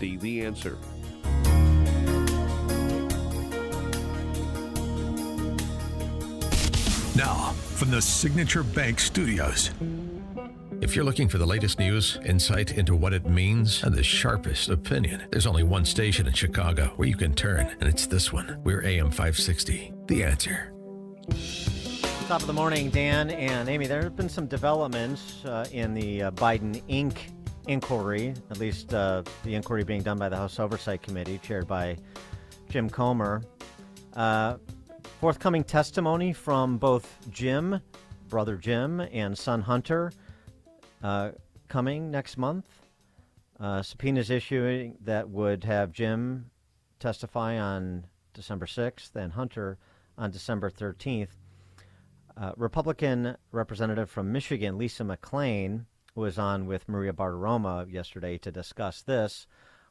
560, The Answer. Now, from the Signature Bank Studios. If you're looking for the latest news, insight into what it means, and the sharpest opinion, there's only one station in Chicago where you can turn, and it's this one. We're AM 560, The Answer. Top of the morning, Dan and Amy. There have been some developments in the Biden Inc. inquiry, at least the inquiry being done by the House Oversight Committee, chaired by Jim Comer. Forthcoming testimony from both Jim, brother Jim, and son Hunter coming next month. Subpoenas issuing that would have Jim testify on December 6th and Hunter on December 13th. Republican representative from Michigan, Lisa McClain, was on with Maria Bartiromo yesterday to discuss this,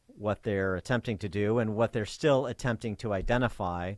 what they're attempting to do and what they're still attempting to identify.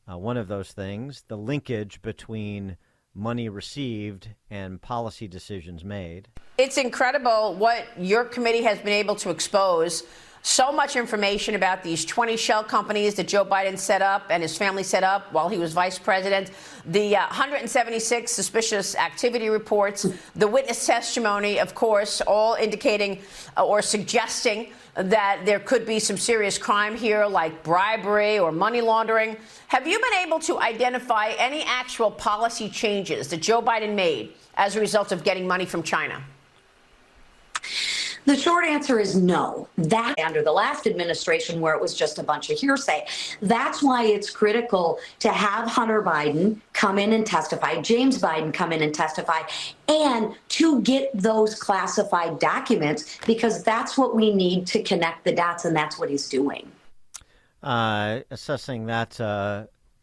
One of those things, the linkage between money received and policy decisions made. It's incredible what your committee has been able to expose. So much information about these 20 shell companies that Joe Biden set up and his family set up while he was vice president, the 176 suspicious activity reports, the witness testimony, of course, all indicating or suggesting that there could be some serious crime here like bribery or money laundering. Have you been able to identify any actual policy changes that Joe Biden made as a result of getting money from China? The short answer is no. That under the last administration where it was just a bunch of hearsay. That's why it's critical to have Hunter Biden come in and testify, James Biden come in and testify, and to get those classified documents, because that's what we need to connect the dots, and that's what he's doing. Assessing that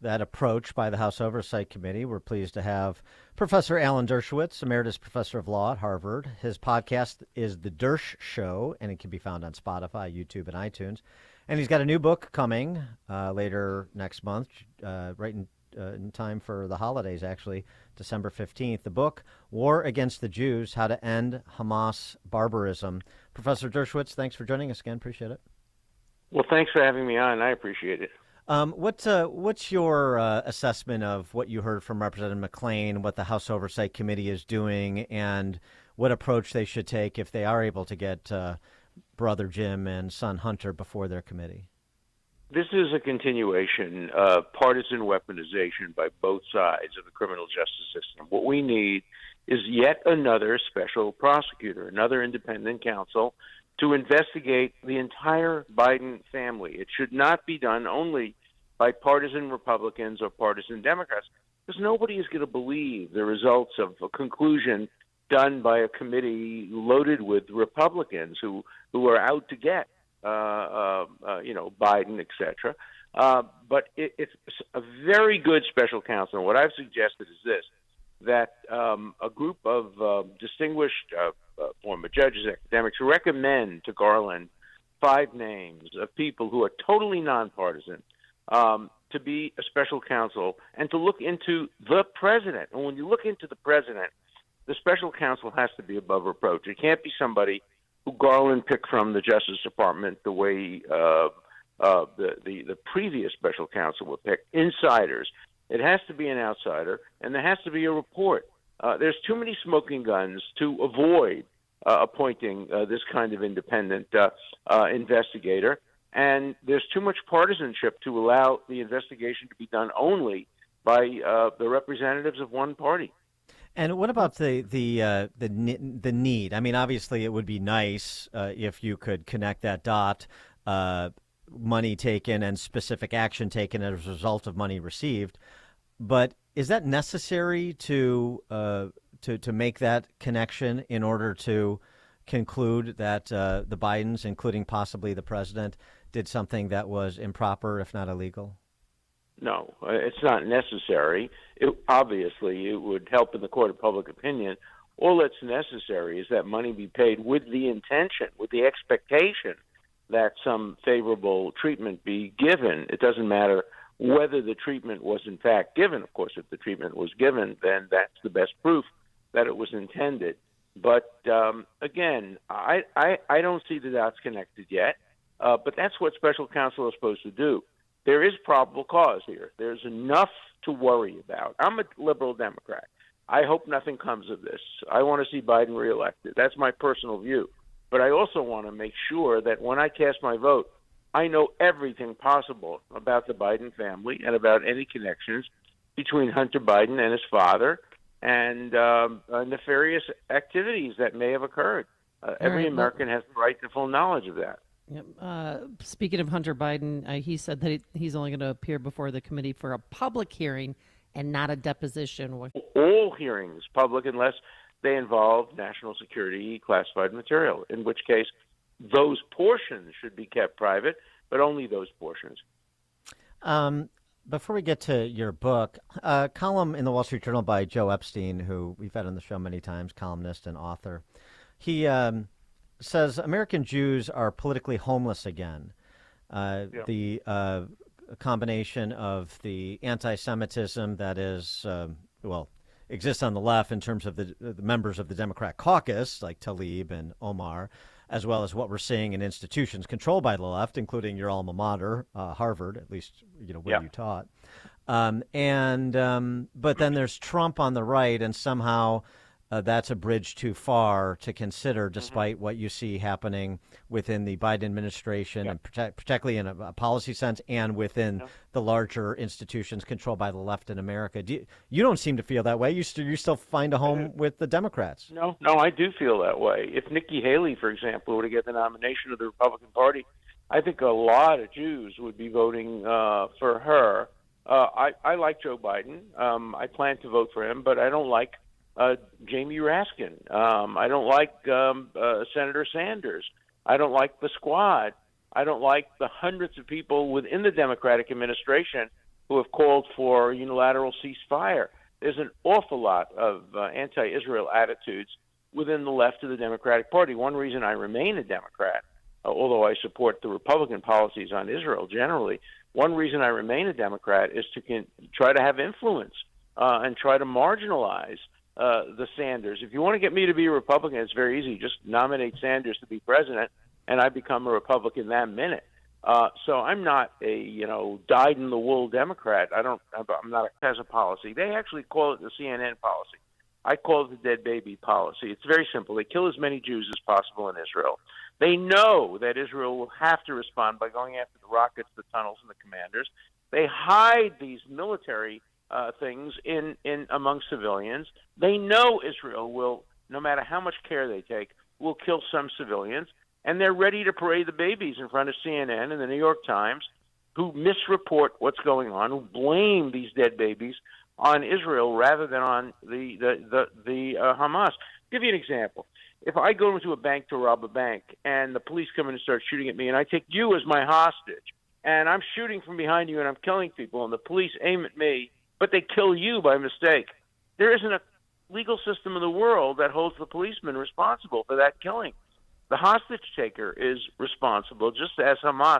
approach by the House Oversight Committee, we're pleased to have Professor Alan Dershowitz, Emeritus Professor of Law at Harvard. His podcast is The Dersh Show, and it can be found on Spotify, YouTube, and iTunes. And he's got a new book coming later next month, right in time for the holidays, actually, December 15th. The book, War Against the Jews, How to End Hamas Barbarism. Professor Dershowitz, thanks for joining us again. Appreciate it. Well, thanks for having me on. I appreciate it. What's your assessment of what you heard from Representative McClain, what the House Oversight Committee is doing, and what approach they should take if they are able to get brother Jim and son Hunter before their committee? This is a continuation of partisan weaponization by both sides of the criminal justice system. What we need is yet another special prosecutor, another independent counsel to investigate the entire Biden family. It should not be done only by partisan Republicans or partisan Democrats, because nobody is going to believe the results of a conclusion done by a committee loaded with Republicans who are out to get, Biden, et cetera. But it's a very good special counsel. And what I've suggested is this, that a group of distinguished former judges, academics, recommend to Garland 5 names of people who are totally nonpartisan to be a special counsel and to look into the president. And when you look into the president, the special counsel has to be above reproach. It can't be somebody who Garland picked from the Justice Department the way the previous special counsel would pick, insiders. It has to be an outsider, and there has to be a report. There's too many smoking guns to avoid appointing this kind of independent investigator, and there's too much partisanship to allow the investigation to be done only by the representatives of one party. And what about the need? I mean, obviously, it would be nice if you could connect that dot, money taken and specific action taken as a result of money received. But is that necessary to make that connection in order to conclude that the Bidens, including possibly the president, did something that was improper, if not illegal? No, it's not necessary. Obviously, it would help in the court of public opinion. All that's necessary is that money be paid with the intention, with the expectation that some favorable treatment be given. It doesn't matter whether the treatment was in fact given. Of course, if the treatment was given, then that's the best proof that it was intended. But again, I don't see the dots connected yet. But that's what special counsel is supposed to do. There is probable cause here. There's enough to worry about. I'm a liberal Democrat. I hope nothing comes of this. I want to see Biden reelected. That's my personal view. But I also want to make sure that when I cast my vote, I know everything possible about the Biden family and about any connections between Hunter Biden and his father and nefarious activities that may have occurred. Every American has the right to full knowledge of that. Yep. Speaking of Hunter Biden, he said that he's only going to appear before the committee for a public hearing and not a deposition. All hearings public unless they involve national security classified material, in which case those portions should be kept private, but only those portions. Before we get to your book, a column in the Wall Street Journal by Joe Epstein, who we've had on the show many times, columnist and author, he says American Jews are politically homeless again. The combination of the anti-Semitism that is, exists on the left in terms of the members of the Democrat caucus, like Tlaib and Omar, as well as what we're seeing in institutions controlled by the left, including your alma mater, Harvard, at least where you taught. But then there's Trump on the right, and somehow that's a bridge too far to consider, despite what you see happening within the Biden administration, and particularly in a policy sense, and within the larger institutions controlled by the left in America. You don't seem to feel that way. You still find a home with the Democrats. No, I do feel that way. If Nikki Haley, for example, were to get the nomination of the Republican Party, I think a lot of Jews would be voting for her. I like Joe Biden. I plan to vote for him, but I don't like Jamie Raskin. I don't like Senator Sanders. I don't like the Squad. I don't like the hundreds of people within the Democratic administration who have called for unilateral ceasefire. There's an awful lot of anti-Israel attitudes within the left of the Democratic Party. One reason I remain a Democrat, although I support the Republican policies on Israel generally, one reason I remain a Democrat is to try to have influence and try to marginalize the Sanders. If you want to get me to be a Republican, it's very easy. Just nominate Sanders to be president, and I become a Republican that minute. So I'm not a dyed-in-the-wool Democrat. I'm not as a policy. They actually call it the CNN policy. I call it the dead baby policy. It's very simple. They kill as many Jews as possible in Israel. They know that Israel will have to respond by going after the rockets, the tunnels, and the commanders. They hide these military things in among civilians. They know Israel will, no matter how much care they take, will kill some civilians, and they're ready to parade the babies in front of CNN and the New York Times, who misreport what's going on, who blame these dead babies on Israel rather than on the Hamas. I'll give you an example. If I go into a bank to rob a bank and the police come in and start shooting at me, and I take you as my hostage, and I'm shooting from behind you and I'm killing people, and the police aim at me, but they kill you by mistake, there isn't a legal system in the world that holds the policeman responsible for that killing. The hostage taker is responsible, just as Hamas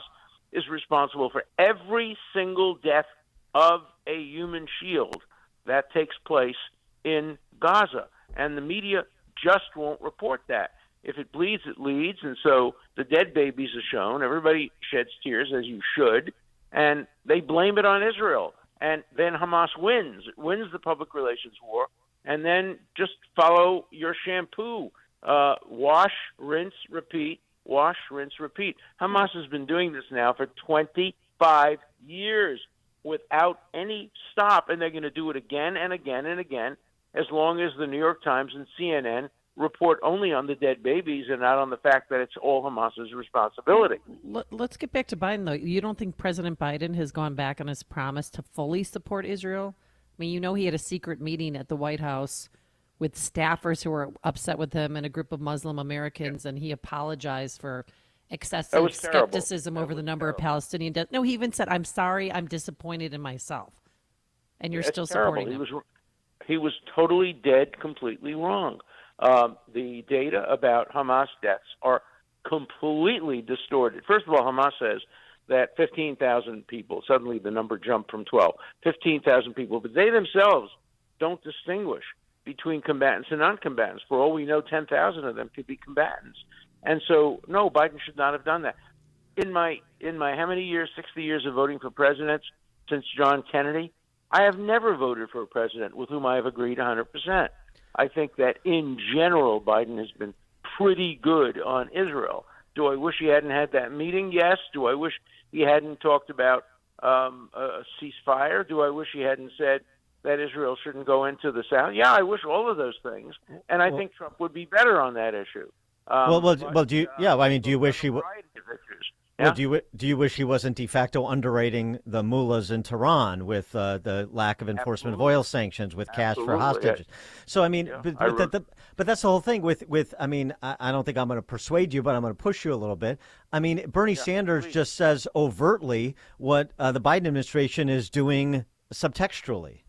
is responsible for every single death of a human shield that takes place in Gaza. And the media just won't report that. If it bleeds, it leads. And so the dead babies are shown. Everybody sheds tears, as you should. And they blame it on Israel. And then Hamas wins. It wins the public relations war. And then just follow your shampoo. Wash, rinse, repeat. Wash, rinse, repeat. Hamas has been doing this now for 25 years without any stop. And they're going to do it again and again and again, as long as the New York Times and CNN report only on the dead babies and not on the fact that it's all Hamas's responsibility. Let's get back to Biden, though. You don't think President Biden has gone back on his promise to fully support Israel? I mean, he had a secret meeting at the White House with staffers who were upset with him and a group of Muslim Americans, and he apologized for excessive skepticism over the number of Palestinian deaths. No, he even said, "I'm sorry, I'm disappointed in myself." And you're still supporting him. He was totally dead, completely wrong. The data about Hamas deaths are completely distorted. First of all, Hamas says that 15,000 people, suddenly the number jumped from 12, 15,000 people, but they themselves don't distinguish between combatants and non-combatants. For all we know, 10,000 of them could be combatants. And so, no, Biden should not have done that. in my how many years, 60 years of voting for presidents since John Kennedy, I have never voted for a president with whom I have agreed 100%. I think that in general, Biden has been pretty good on Israel. Do I wish he hadn't had that meeting? Yes. Do I wish he hadn't talked about a ceasefire? Do I wish he hadn't said that Israel shouldn't go into the South? Yeah, I wish all of those things, and I think Trump would be better on that issue. Do you? Yeah, I mean, do you wish he would? Yeah? Well, do you wish he wasn't de facto underwriting the mullahs in Tehran with the lack of enforcement of oil sanctions, with cash for hostages? Yes. So I mean, Yeah, but that's the whole thing with I mean, I don't think I'm going to persuade you, but I'm going to push you a little bit. I mean, Bernie Sanders just says overtly what the Biden administration is doing subtextually.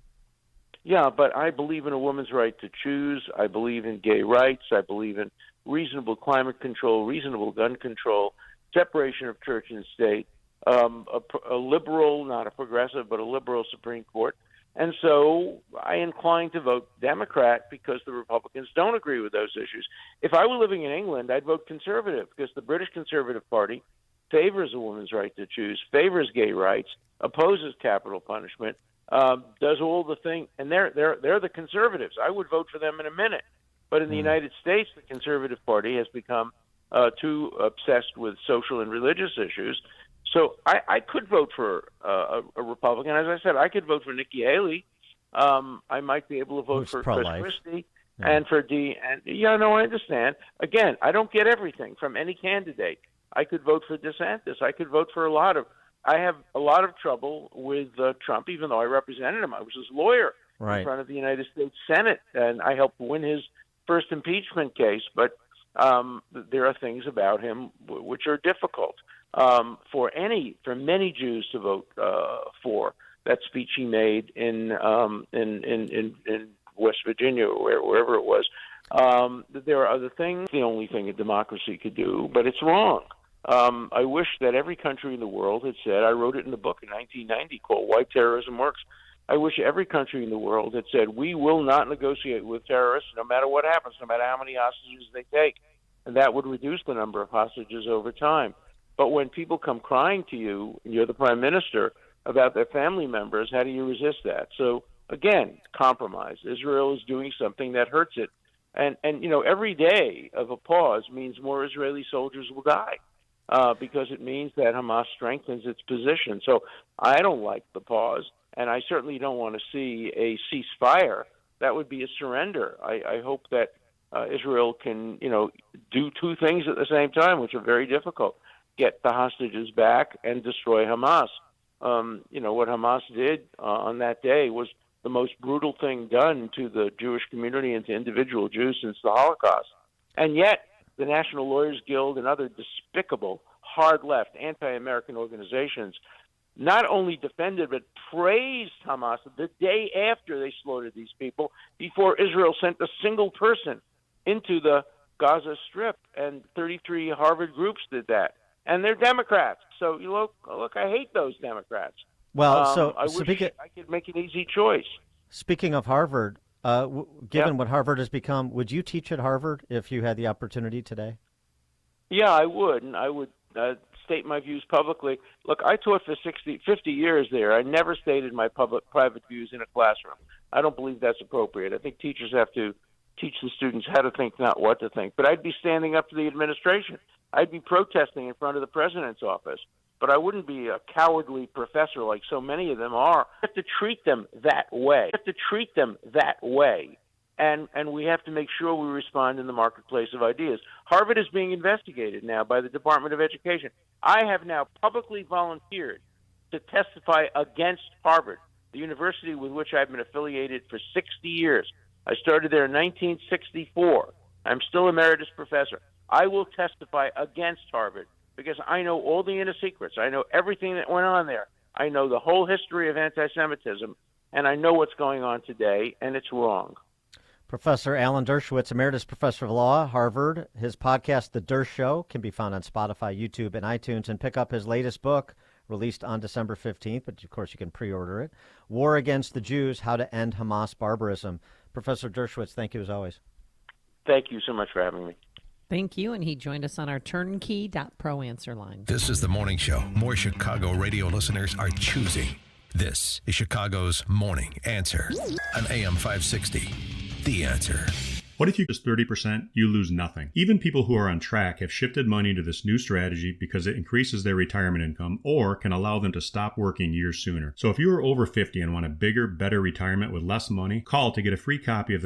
Yeah, but I believe in a woman's right to choose. I believe in gay rights. I believe in reasonable climate control, reasonable gun control, separation of church and state, a liberal, not a progressive, but a liberal Supreme Court. And so I incline to vote Democrat because the Republicans don't agree with those issues. If I were living in England, I'd vote Conservative because the British Conservative Party favors a woman's right to choose, favors gay rights, opposes capital punishment, does all the things, and they're the conservatives. I would vote for them in a minute. But in the United States, the Conservative Party has become too obsessed with social and religious issues. So I could vote for a Republican. As I said, I could vote for Nikki Haley. I might be able to vote for Chris Christie and for I understand. Again, I don't get everything from any candidate. I could vote for DeSantis. I could vote for I have a lot of trouble with Trump, even though I represented him. I was his lawyer in front of the United States Senate, and I helped win his first impeachment case. But there are things about him which are difficult for many Jews to vote for. That speech he made in West Virginia or wherever it was. There are other things. The only thing a democracy could do, but it's wrong. I wish that every country in the world had said, I wrote it in the book in 1990 called Why Terrorism Works. I wish every country in the world had said, we will not negotiate with terrorists no matter what happens, no matter how many hostages they take. And that would reduce the number of hostages over time. But when people come crying to you, and you're the prime minister, about their family members, how do you resist that? So, again, compromise. Israel is doing something that hurts it. And every day of a pause means more Israeli soldiers will die. Because it means that Hamas strengthens its position. So I don't like the pause, and I certainly don't want to see a ceasefire. That would be a surrender. I hope that Israel can, do two things at the same time, which are very difficult: get the hostages back and destroy Hamas. What Hamas did on that day was the most brutal thing done to the Jewish community and to individual Jews since the Holocaust, and yet the National Lawyers Guild and other despicable, hard-left, anti-American organizations not only defended but praised Hamas the day after they slaughtered these people, before Israel sent a single person into the Gaza Strip. And 33 Harvard groups did that. And they're Democrats. So, look, I hate those Democrats. Well, I wish I could make an easy choice. Speaking of Harvard, given what Harvard has become, would you teach at Harvard if you had the opportunity today? Yeah, I would, and I would state my views publicly. Look, I taught for 50 years there. I never stated my private views in a classroom. I don't believe that's appropriate. I think teachers have to teach the students how to think, not what to think. But I'd be standing up to the administration. I'd be protesting in front of the president's office. But I wouldn't be a cowardly professor like so many of them are. We have to treat them that way. And we have to make sure we respond in the marketplace of ideas. Harvard is being investigated now by the Department of Education. I have now publicly volunteered to testify against Harvard, the university with which I've been affiliated for 60 years. I started there in 1964. I'm still emeritus professor. I will testify against Harvard because I know all the inner secrets. I know everything that went on there. I know the whole history of anti-Semitism, and I know what's going on today, and it's wrong. Professor Alan Dershowitz, Emeritus Professor of Law, Harvard. His podcast, The Dersh Show, can be found on Spotify, YouTube, and iTunes. And pick up his latest book, released on December 15th, but of course you can pre-order it, War Against the Jews, How to End Hamas Barbarism. Professor Dershowitz, thank you as always. Thank you so much for having me. Thank you. And he joined us on our turnkey.pro answer line. This is the morning show more Chicago radio listeners are choosing. This is Chicago's Morning Answer on AM 560. The Answer. What if you lose 30%? You lose nothing. Even people who are on track have shifted money to this new strategy because it increases their retirement income or can allow them to stop working years sooner. So if you are over 50 and want a bigger, better retirement with less money, call to get a free copy of the